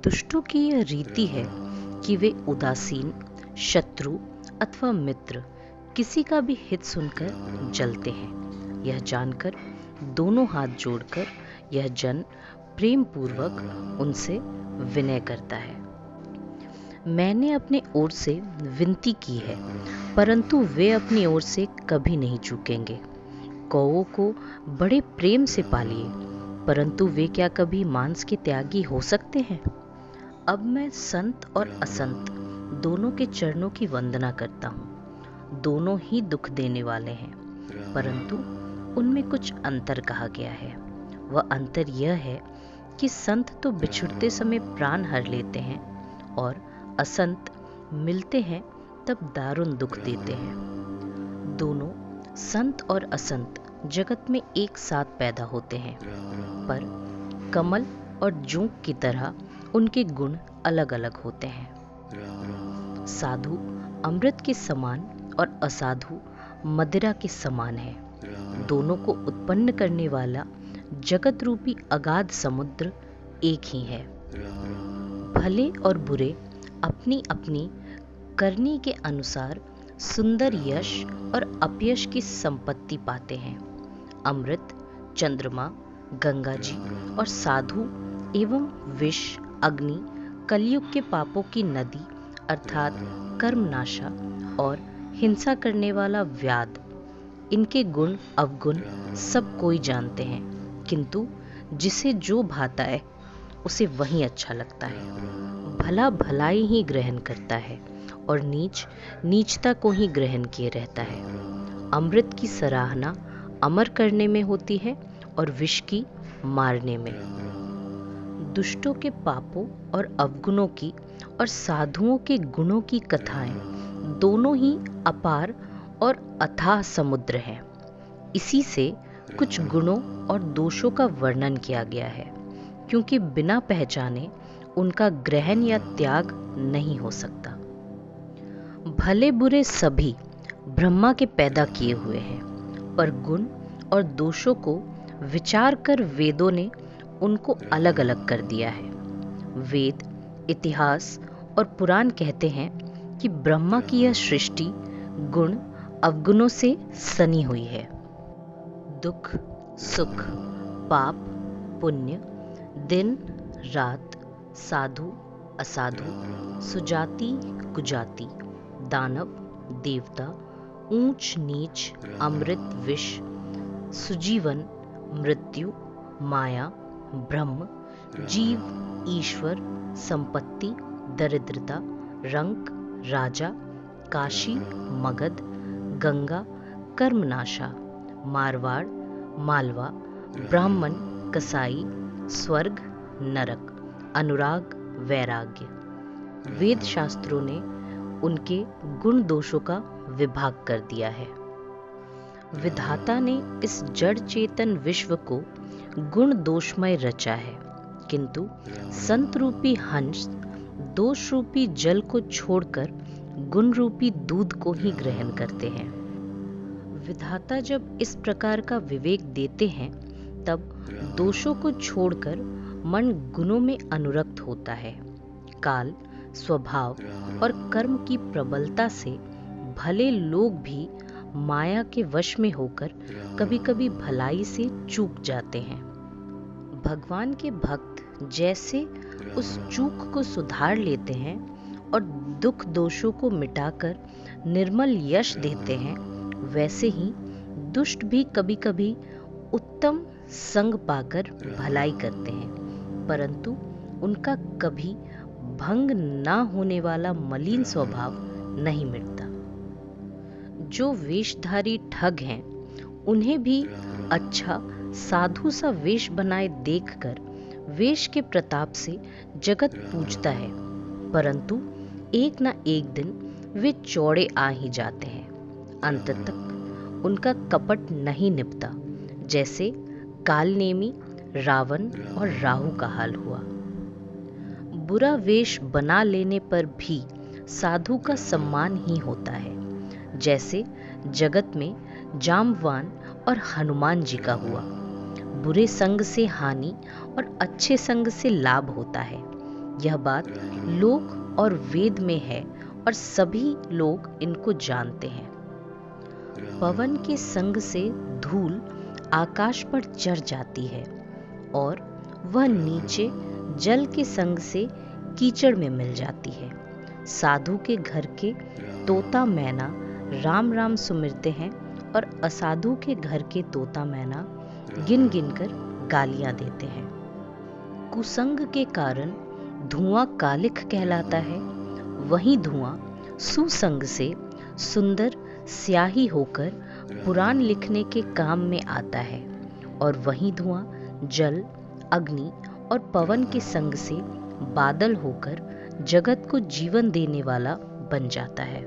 दुष्टों की यह रीति है कि वे उदासीन, शत्रु अथवा मित्र किसी का भी हित सुनकर जलते हैं। यह जानकर दोनों हाथ जोड़कर यह जन प्रेम पूर्वक उनसे विनय करता है। मैंने अपने ओर से विनती की है, परंतु वे अपनी ओर से कभी नहीं चूकेंगे। कौओं को बड़े प्रेम से पालिए, परंतु वे क्या कभी मांस के त्यागी हो सकते हैं? अब मैं संत और असंत दोनों के चरणों की वंदना करता हूँ। दोनों ही दुख देने वाले हैं, परंतु उनमें कुछ अंतर कहा गया है। वह अंतर यह है कि संत तो बिछुड़ते समय प्राण हर लेते हैं और असंत मिलते हैं तब दारुण दुख देते हैं। दोनों संत और असंत जगत में एक साथ पैदा होते हैं, पर कमल और जूं की तरह उनके गुण अलग अलग होते हैं। साधु अमृत के समान और असाधु मदिरा के समान है। दोनों को उत्पन्न करने वाला जगत रूपी अगाध समुद्र एक ही है। भले और बुरे अपनी अपनी करनी के अनुसार सुंदर यश और अपयश की संपत्ति पाते हैं। अमृत, चंद्रमा, गंगा जी और साधु एवं विष, अग्नि, कलयुग के पापों की नदी अर्थात कर्मनाशा और हिंसा करने वाला व्याध, इनके गुण अवगुण सब कोई जानते हैं, किंतु जिसे जो भाता है उसे वही अच्छा लगता है। भला भलाई ही ग्रहण करता है और नीच नीचता को ही ग्रहण किए रहता है। अमृत की सराहना अमर करने में होती है और विष की मारने में। दुष्टों के पापों और अवगुणों की और साधुओं के गुणों की कथाएं दोनों ही अपार और अथाह समुद्र हैं। इसी से कुछ गुणों और दोषों का वर्णन किया गया है, क्योंकि बिना पहचाने उनका ग्रहण या त्याग नहीं हो सकता। भले बुरे सभी ब्रह्मा के पैदा किए हुए हैं, पर गुण और दोषों को विचार कर वेदों ने उनको अलग अलग कर दिया है। वेद, इतिहास और पुराण कहते हैं कि ब्रह्मा की यह सृष्टि गुण अवगुणों से सनी हुई है। दुख, सुख, पाप, पुण्य, दिन, रात, साधु, असाधु, सुजाति, कुजाति, दानव, देवता, ऊंच नीच, अमृत, विष, सुजीवन, मृत्यु, माया, ब्रह्म, जीव, ईश्वर, संपत्ति, दरिद्रता, रंक, राजा, काशी, मगध, गंगा, कर्मनाशा, मारवाड़, मालवा, ब्राह्मण, कसाई, स्वर्ग, नरक, अनुराग, वैराग्य। वेद शास्त्रों ने उनके गुण दोषों का विभाग कर दिया है। विधाता ने इस जड़ चेतन विश्व को गुण दोषमय रचा है, किंतु संत रूपी हंस दोष रूपी जल को छोड़कर गुण रूपी दूध को ही ग्रहण करते हैं। विधाता जब इस प्रकार का विवेक देते हैं, तब दोषों को छोड़कर मन गुणों में अनुरक्त होता है। काल, स्वभाव और कर्म की प्रबलता से भले लोग भी माया के वश में होकर कभी कभी भलाई से चूक जाते हैं। भगवान के भक्त जैसे उस चूक को सुधार लेते हैं और दुख दोषों को मिटाकर निर्मल यश देते हैं, वैसे ही दुष्ट भी कभी कभी उत्तम संग पाकर भलाई करते हैं, परंतु उनका कभी भंग ना होने वाला मलिन स्वभाव नहीं मिटता। जो वेशधारी ठग हैं, उन्हें भी अच्छा साधु सा वेश बनाए देखकर वेश के प्रताप से जगत पूजता है, परंतु एक ना एक दिन वे चौड़े आ ही जाते हैं। अंत तक उनका कपट नहीं निपटा। जैसे कालनेमी रावण और राहु का हाल हुआ। बुरा वेश बना लेने पर भी साधु का सम्मान ही होता है, जैसे जगत में जाम्बवान और हनुमान जी का हुआ। बुरे संग से हानि और अच्छे संग से लाभ होता है। यह बात लोक और वेद में है और सभी लोग इनको जानते हैं। पवन के संग से धूल आकाश पर चढ़ जाती है और वह नीचे जल के संग से कीचड़ में मिल जाती है। साधु के घर के तोता मैना राम राम सुमिरते हैं और असाधु के घर के तोता मैना गिन गिन कर गालियां देते हैं। कुसंग के कारण धुआं कालिख कहलाता है, वही धुआं सुसंग से सुंदर स्याही होकर पुराण लिखने के काम में आता है और वही धुआं जल, अग्नि और पवन के संग से बादल होकर जगत को जीवन देने वाला बन जाता है।